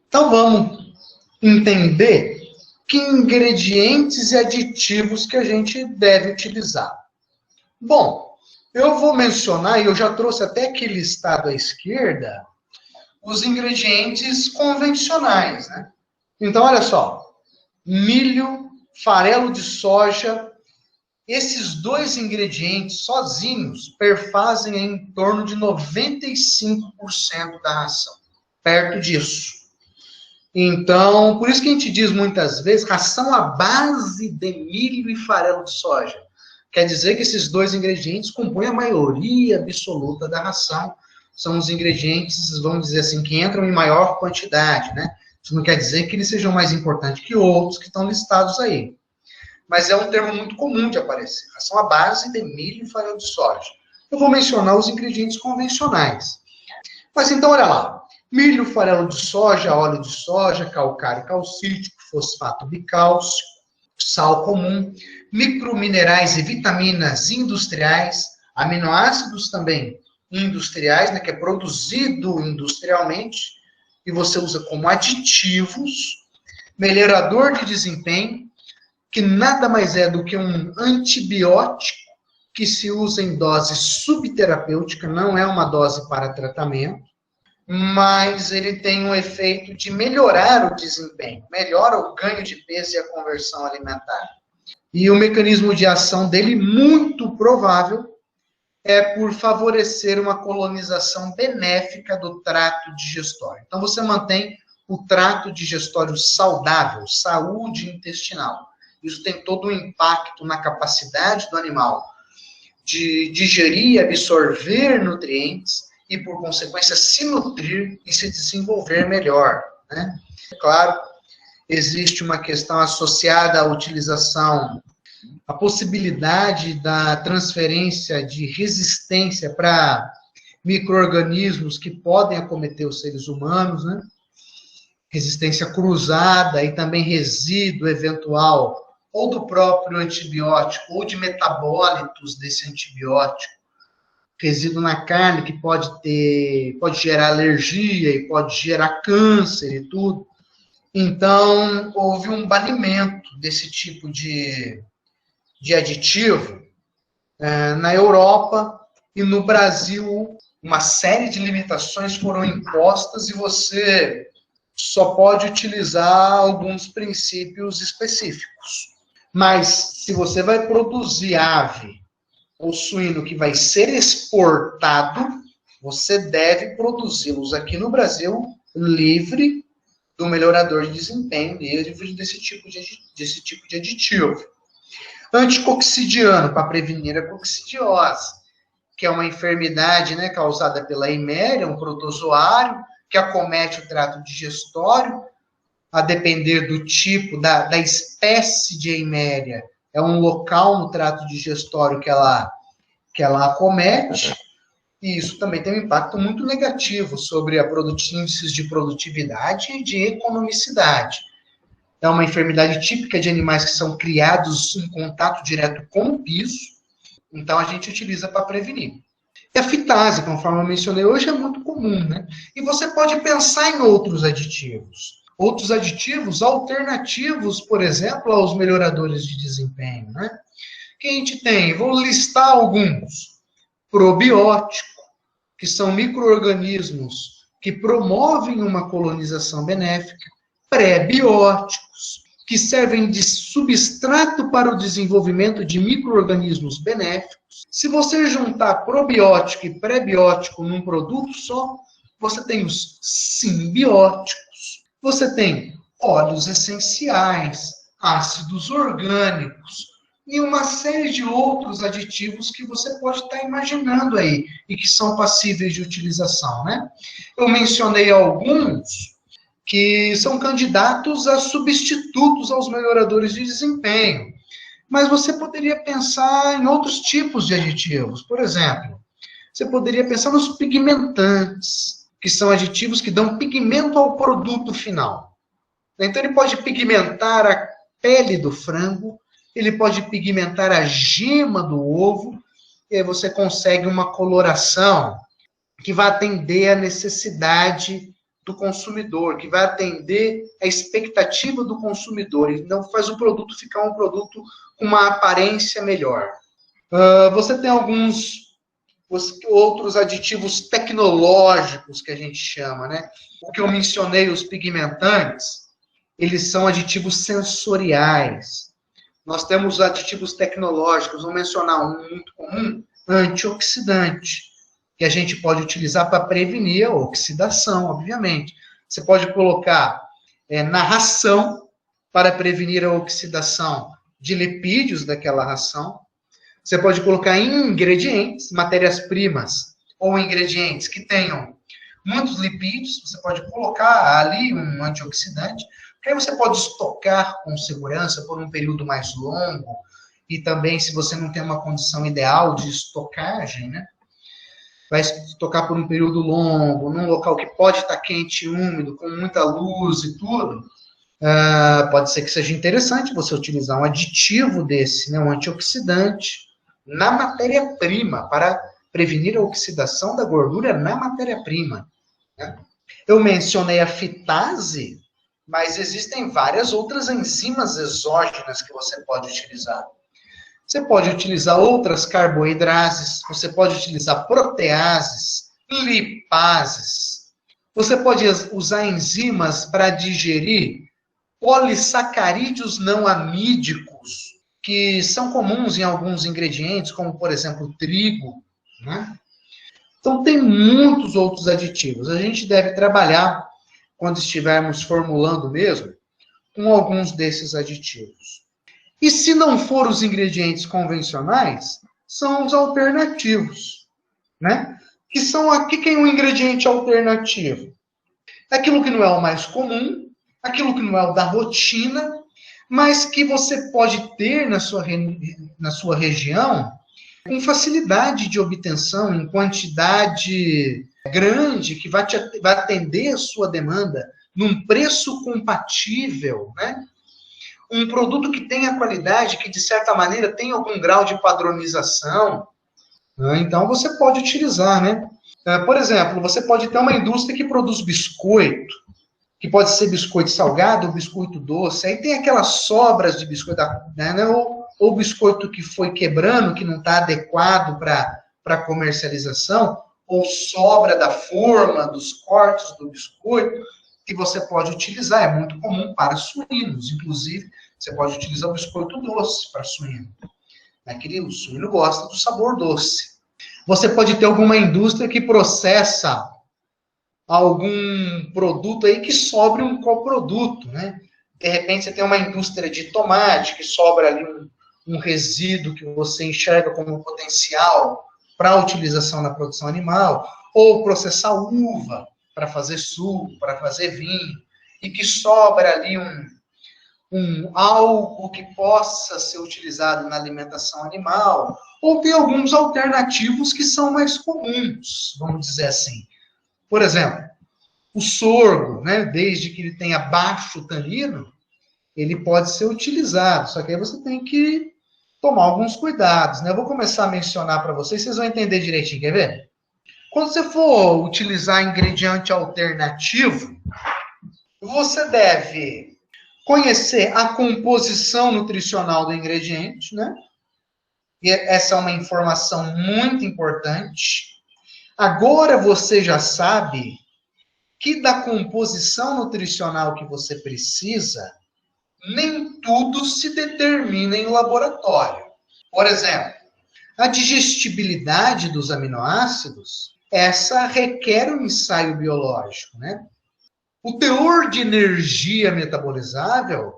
Então vamos entender que ingredientes e aditivos que a gente deve utilizar. Bom, eu vou mencionar, e eu já trouxe até aqui listado à esquerda, os ingredientes convencionais, né? Então, olha só, milho, farelo de soja, esses dois ingredientes sozinhos perfazem em torno de 95% da ração, perto disso. Então, por isso que a gente diz muitas vezes ração à base de milho e farelo de soja. Quer dizer que esses dois ingredientes compõem a maioria absoluta da ração. São os ingredientes, vamos dizer assim, que entram em maior quantidade, né? Isso não quer dizer que eles sejam mais importantes que outros que estão listados aí. Mas é um termo muito comum de aparecer. Ração à base de milho e farelo de soja. Eu vou mencionar os ingredientes convencionais. Mas então, olha lá. Milho, farelo de soja, óleo de soja, calcário calcítico, fosfato bicálcico, sal comum, microminerais e vitaminas industriais, aminoácidos também industriais, né, que é produzido industrialmente, e você usa como aditivos, melhorador de desempenho, que nada mais é do que um antibiótico que se usa em dose subterapêutica, não é uma dose para tratamento, mas ele tem um efeito de melhorar o desempenho, melhora o ganho de peso e a conversão alimentar. E o mecanismo de ação dele, muito provável, é por favorecer uma colonização benéfica do trato digestório. Então, você mantém o trato digestório saudável, saúde intestinal. Isso tem todo um impacto na capacidade do animal de digerir e absorver nutrientes e, por consequência, se nutrir e se desenvolver melhor, né? Claro, existe uma questão associada à utilização, a possibilidade da transferência de resistência para micro-organismos que podem acometer os seres humanos, né? Resistência cruzada e também resíduo eventual, ou do próprio antibiótico, ou de metabólitos desse antibiótico, resíduo na carne que pode gerar alergia e pode gerar câncer e tudo. Então, houve um banimento desse tipo de aditivo na Europa e no Brasil. Uma série de limitações foram impostas e você só pode utilizar alguns princípios específicos. Mas, se você vai produzir ave ou suíno que vai ser exportado, você deve produzi-los aqui no Brasil livre do melhorador de desempenho, livre desse tipo de aditivo. Anticoccidiano, para prevenir a coccidiose, que é uma enfermidade, né, causada pela Eiméria, um protozoário, que acomete o trato digestório, a depender do tipo, da espécie de Eiméria, é um local no trato digestório que ela acomete, e isso também tem um impacto muito negativo sobre índices de produtividade e de economicidade. É uma enfermidade típica de animais que são criados em contato direto com o piso, então a gente utiliza para prevenir. E a fitase, conforme eu mencionei hoje, é muito comum, né? E você pode pensar em outros aditivos. Outros aditivos alternativos, por exemplo, aos melhoradores de desempenho, né? Que a gente tem, vou listar alguns. Probiótico, que são micro-organismos que promovem uma colonização benéfica. Pré-bióticos, que servem de substrato para o desenvolvimento de micro-organismos benéficos. Se você juntar probiótico e pré-biótico num produto só, você tem os simbióticos. Você tem óleos essenciais, ácidos orgânicos e uma série de outros aditivos que você pode estar imaginando aí e que são passíveis de utilização, né? Eu mencionei alguns que são candidatos a substitutos aos melhoradores de desempenho. Mas você poderia pensar em outros tipos de aditivos. Por exemplo, você poderia pensar nos pigmentantes, que são aditivos que dão pigmento ao produto final. Então, ele pode pigmentar a pele do frango, ele pode pigmentar a gema do ovo, e aí você consegue uma coloração que vai atender à necessidade do consumidor, que vai atender a expectativa do consumidor, e não faz o produto ficar um produto com uma aparência melhor. Você tem alguns outros aditivos tecnológicos que a gente chama, né? O que eu mencionei, os pigmentantes, eles são aditivos sensoriais. Nós temos aditivos tecnológicos, vou mencionar um muito comum, antioxidante, que a gente pode utilizar para prevenir a oxidação, obviamente. Você pode colocar na ração para prevenir a oxidação de lipídios daquela ração. Você pode colocar em ingredientes, matérias-primas ou ingredientes que tenham muitos lipídios, você pode colocar ali um antioxidante, que aí você pode estocar com segurança por um período mais longo, e também se você não tem uma condição ideal de estocagem, né? Vai estocar por um período longo, num local que pode estar quente e úmido, com muita luz e tudo, pode ser que seja interessante você utilizar um aditivo desse, né, um antioxidante, na matéria-prima, para prevenir a oxidação da gordura na matéria-prima. Né? Eu mencionei a fitase, mas existem várias outras enzimas exógenas que você pode utilizar. Você pode utilizar outras carboidrases, você pode utilizar proteases, lipases. Você pode usar enzimas para digerir polissacarídeos não amídicos, que são comuns em alguns ingredientes, como, por exemplo, o trigo. Né? Então, tem muitos outros aditivos. A gente deve trabalhar, quando estivermos formulando mesmo, com alguns desses aditivos. E se não for os ingredientes convencionais, são os alternativos, né? Que são aqui que é um ingrediente alternativo. Aquilo que não é o mais comum, aquilo que não é o da rotina, mas que você pode ter na sua região com facilidade de obtenção, em quantidade grande, que vai atender a sua demanda num preço compatível, né? Um produto que tenha qualidade, que de certa maneira tenha algum grau de padronização, né? Então você pode utilizar, né? Por exemplo, você pode ter uma indústria que produz biscoito, que pode ser biscoito salgado ou biscoito doce, aí tem aquelas sobras de biscoito, né? Ou biscoito que foi quebrando, que não está adequado para comercialização, ou sobra da forma, dos cortes do biscoito, que você pode utilizar, é muito comum para suínos, inclusive, você pode utilizar o biscoito doce para suíno. O suíno gosta do sabor doce. Você pode ter alguma indústria que processa algum produto aí que sobre um coproduto, né? De repente você tem uma indústria de tomate que sobra ali um resíduo que você enxerga como potencial para a utilização na produção animal, ou processar uva para fazer suco, para fazer vinho, e que sobra ali algo que possa ser utilizado na alimentação animal, ou tem alguns alternativos que são mais comuns, vamos dizer assim. Por exemplo, o sorgo, né, desde que ele tenha baixo tanino, ele pode ser utilizado, só que aí você tem que tomar alguns cuidados, né? Eu vou começar a mencionar para vocês vão entender direitinho, quer ver? Quando você for utilizar ingrediente alternativo, você deve conhecer a composição nutricional do ingrediente, né? E essa é uma informação muito importante. Agora você já sabe que da composição nutricional que você precisa, nem tudo se determina em laboratório. Por exemplo, a digestibilidade dos aminoácidos, essa requer um ensaio biológico, né? O teor de energia metabolizável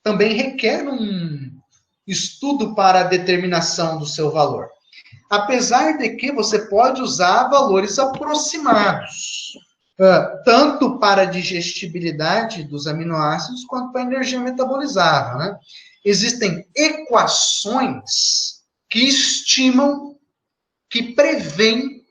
também requer um estudo para a determinação do seu valor. Apesar de que você pode usar valores aproximados, tanto para a digestibilidade dos aminoácidos quanto para a energia metabolizável, né? Existem equações que estimam, que prevêem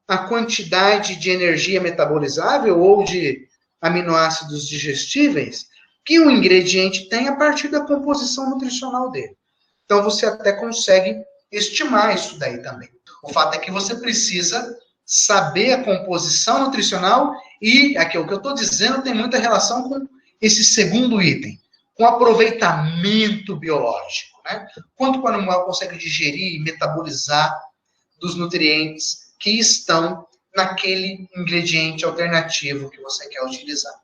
a quantidade de energia metabolizável ou de aminoácidos digestíveis que o ingrediente tem a partir da composição nutricional dele. Então, você até consegue estimar isso daí também. O fato é que você precisa saber a composição nutricional E aqui, o que eu estou dizendo tem muita relação com esse segundo item, com aproveitamento biológico, né? Quanto que o animal consegue digerir e metabolizar dos nutrientes que estão naquele ingrediente alternativo que você quer utilizar.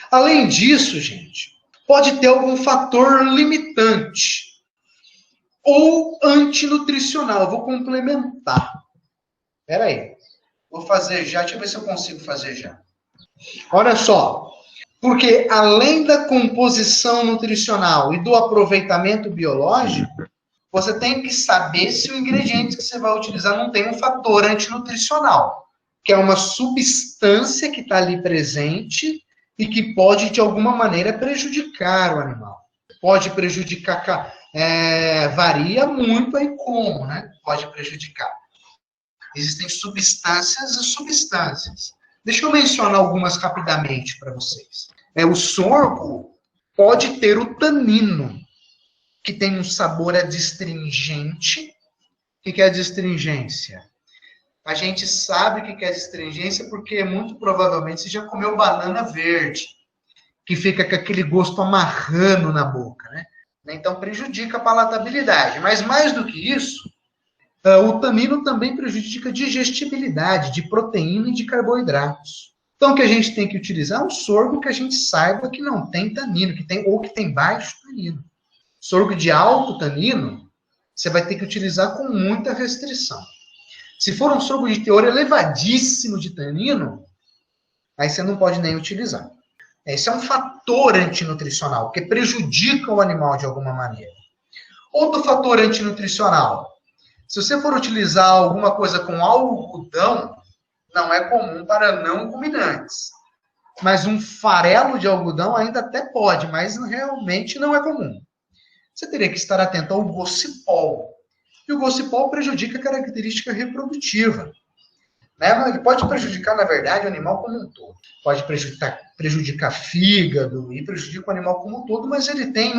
Além disso, gente, pode ter algum fator limitante ou antinutricional. Eu vou complementar. Espera aí. Vou fazer já, deixa eu ver se eu consigo fazer já. Olha só, porque além da composição nutricional e do aproveitamento biológico, você tem que saber se o ingrediente que você vai utilizar não tem um fator antinutricional, que é uma substância que está ali presente e que pode, de alguma maneira, prejudicar o animal. Pode prejudicar, varia muito aí como, né? Pode prejudicar. Existem substâncias e substâncias. Deixa eu mencionar algumas rapidamente para vocês. O sorgo pode ter o tanino, que tem um sabor adstringente. O que é adstringência? A gente sabe o que é adstringência porque muito provavelmente você já comeu banana verde, que fica com aquele gosto amarrando na boca, né? Então prejudica a palatabilidade. Mas mais do que isso, o tanino também prejudica a digestibilidade de proteína e de carboidratos. Então, o que a gente tem que utilizar é um sorgo que a gente saiba que não tem tanino, ou que tem baixo tanino. Sorgo de alto tanino, você vai ter que utilizar com muita restrição. Se for um sorgo de teor elevadíssimo de tanino, aí você não pode nem utilizar. Esse é um fator antinutricional, que prejudica o animal de alguma maneira. Outro fator antinutricional. Se você for utilizar alguma coisa com algodão, não é comum para não ruminantes. Mas um farelo de algodão ainda até pode, mas realmente não é comum. Você teria que estar atento ao gocipol. E o gocipol prejudica a característica reprodutiva. Né? Ele pode prejudicar, na verdade, o animal como um todo. Pode prejudicar fígado e prejudica o animal como um todo, mas ele tem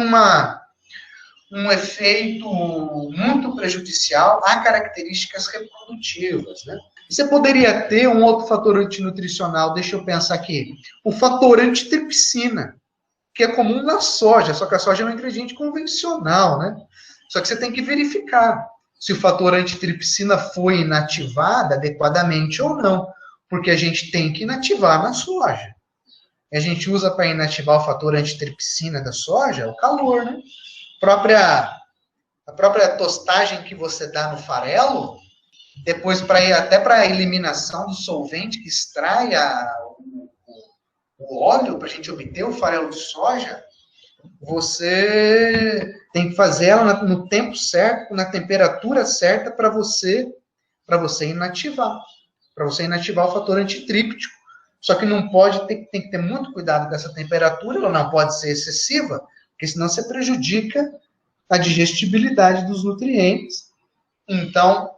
um efeito muito prejudicial a características reprodutivas, né? Você poderia ter um outro fator antinutricional, deixa eu pensar aqui, o fator antitripsina, que é comum na soja, só que a soja é um ingrediente convencional, né? Só que você tem que verificar se o fator antitripsina foi inativado adequadamente ou não, porque a gente tem que inativar na soja. A gente usa para inativar o fator antitripsina da soja o calor, né? A própria tostagem que você dá no farelo, depois até para a eliminação do solvente que extrai o óleo, para a gente obter o farelo de soja, você tem que fazer ela no tempo certo, na temperatura certa para você inativar. Para você inativar o fator antitríptico. Só que tem que ter muito cuidado com essa temperatura, ela não pode ser excessiva, porque senão você prejudica a digestibilidade dos nutrientes. Então,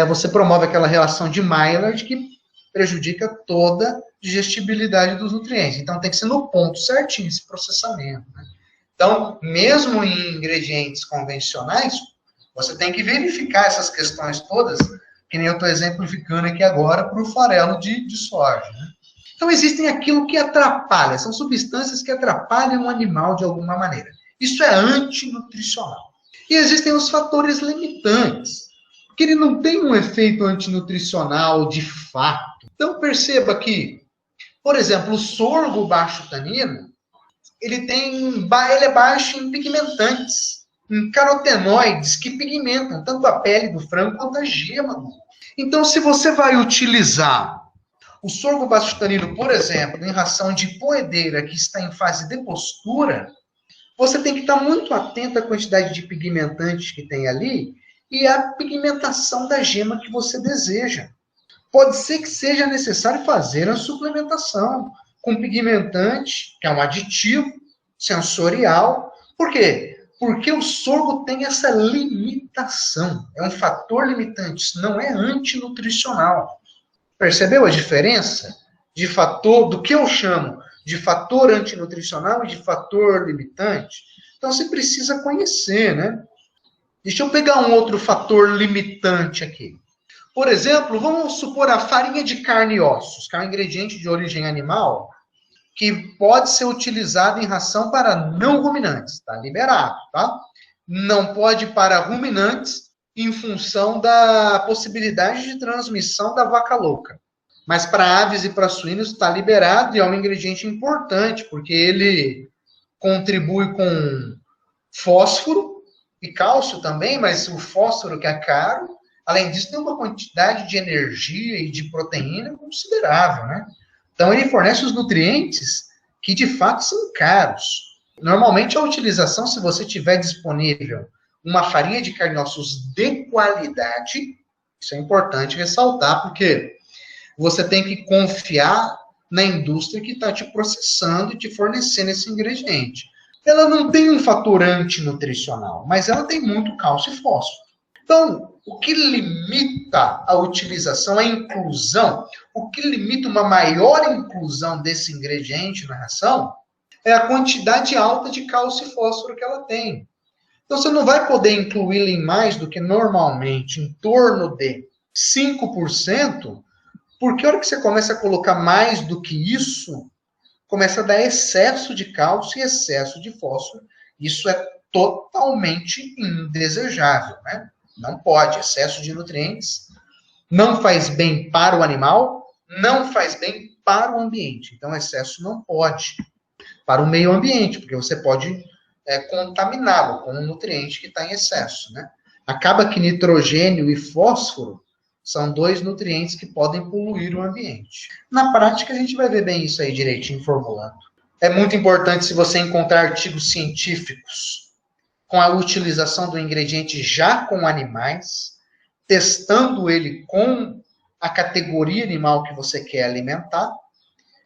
você promove aquela relação de Maillard que prejudica toda a digestibilidade dos nutrientes. Então, tem que ser no ponto certinho esse processamento. Né? Então, mesmo em ingredientes convencionais, você tem que verificar essas questões todas, que nem eu estou exemplificando aqui agora para o farelo de soja. Né? Então, existem aquilo que atrapalha, são substâncias que atrapalham o animal de alguma maneira. Isso é antinutricional. E existem os fatores limitantes, porque ele não tem um efeito antinutricional de fato. Então, perceba que, por exemplo, o sorgo baixo tanino, ele é baixo em pigmentantes, em carotenoides que pigmentam tanto a pele do frango quanto a gema do ovo. Então, se você vai utilizar o sorgo baixo tanino, por exemplo, em ração de poedeira que está em fase de postura, você tem que estar muito atento à quantidade de pigmentantes que tem ali e à pigmentação da gema que você deseja. Pode ser que seja necessário fazer a suplementação com pigmentante, que é um aditivo sensorial. Por quê? Porque o sorgo tem essa limitação. É um fator limitante, não é antinutricional. Percebeu a diferença de fator, do que eu chamo de fator antinutricional e de fator limitante? Então, você precisa conhecer, né? Deixa eu pegar um outro fator limitante aqui. Por exemplo, vamos supor a farinha de carne e ossos, que é um ingrediente de origem animal, que pode ser utilizado em ração para não ruminantes, está liberado, tá? Não pode para ruminantes em função da possibilidade de transmissão da vaca louca. Mas para aves e para suínos está liberado e é um ingrediente importante, porque ele contribui com fósforo e cálcio também, mas o fósforo que é caro, além disso tem uma quantidade de energia e de proteína considerável, né? Então ele fornece os nutrientes que de fato são caros. Normalmente a utilização, se você tiver disponível uma farinha de carne e ossos de qualidade, isso é importante ressaltar, porque você tem que confiar na indústria que está te processando e te fornecendo esse ingrediente. Ela não tem um fator antinutricional, mas ela tem muito cálcio e fósforo. Então, o que limita a utilização, a inclusão, o que limita uma maior inclusão desse ingrediente na ração é a quantidade alta de cálcio e fósforo que ela tem. Então, você não vai poder incluí-la em mais do que normalmente, em torno de 5%, porque a hora que você começa a colocar mais do que isso, começa a dar excesso de cálcio e excesso de fósforo. Isso é totalmente indesejável, né? Não pode. Excesso de nutrientes não faz bem para o animal, não faz bem para o ambiente. Então, excesso não pode. Para o meio ambiente, porque você pode contaminá-lo com um nutriente que está em excesso, né? Acaba que nitrogênio e fósforo são dois nutrientes que podem poluir o ambiente. Na prática, a gente vai ver bem isso aí direitinho formulando. É muito importante, se você encontrar artigos científicos com a utilização do ingrediente já com animais, testando ele com a categoria animal que você quer alimentar,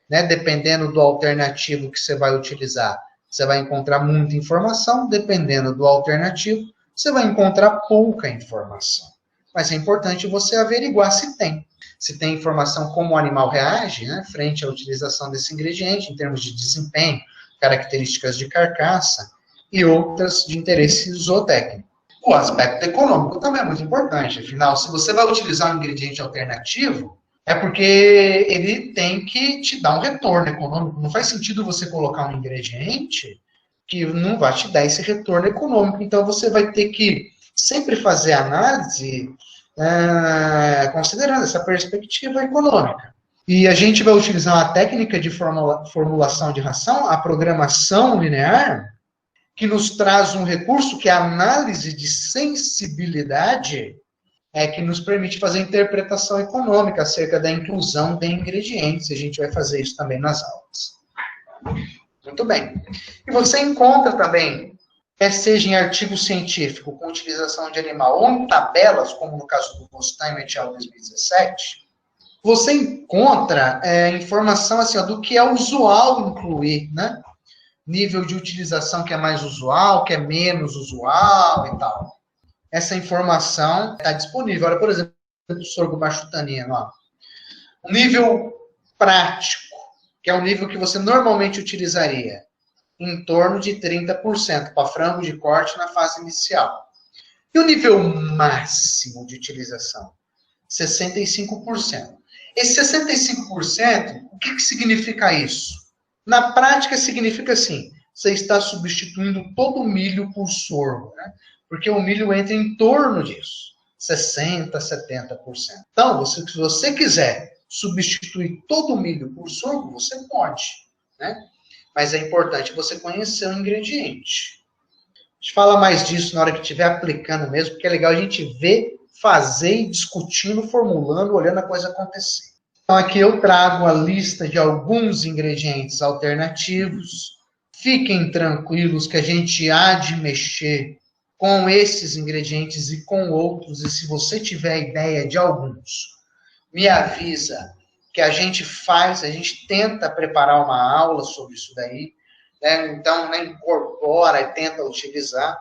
né? Dependendo do alternativo que você vai utilizar, você vai encontrar muita informação, dependendo do alternativo, você vai encontrar pouca informação. Mas é importante você averiguar se tem. Se tem informação como o animal reage, né, frente à utilização desse ingrediente, em termos de desempenho, características de carcaça e outras de interesse zootécnico. O aspecto econômico também é muito importante. Afinal, se você vai utilizar um ingrediente alternativo, é porque ele tem que te dar um retorno econômico. Não faz sentido você colocar um ingrediente que não vai te dar esse retorno econômico. Então, você vai ter que sempre fazer análise considerando essa perspectiva econômica. E a gente vai utilizar uma técnica de formulação de ração, a programação linear, que nos traz um recurso que é a análise de sensibilidade, que nos permite fazer interpretação econômica acerca da inclusão de ingredientes. A gente vai fazer isso também nas aulas. Muito bem. E você encontra também, seja em artigo científico com utilização de animal ou em tabelas, como no caso do Bostain et al. 2017, você encontra informação assim, do que é usual incluir, né? Nível de utilização que é mais usual, que é menos usual e tal. Essa informação está disponível. Olha, por exemplo, o sorgo machutanino. Ó. O nível prático, que é o nível que você normalmente utilizaria, em torno de 30% para frango de corte na fase inicial. E o nível máximo de utilização? 65%. Esse 65%, o que significa isso? Na prática, significa assim, você está substituindo todo o milho por sorgo, né? Porque o milho entra em torno disso, 60%, 70%. Então, se você quiser substituir todo o milho por sorgo, você pode, né? Mas é importante você conhecer o ingrediente. A gente fala mais disso na hora que estiver aplicando mesmo, porque é legal a gente ver, fazer, discutindo, formulando, olhando a coisa acontecer. Então, aqui eu trago a lista de alguns ingredientes alternativos. Fiquem tranquilos que a gente há de mexer com esses ingredientes e com outros, e se você tiver ideia de alguns, me avisa que a gente tenta preparar uma aula sobre isso daí, né? Então, incorpora e tenta utilizar.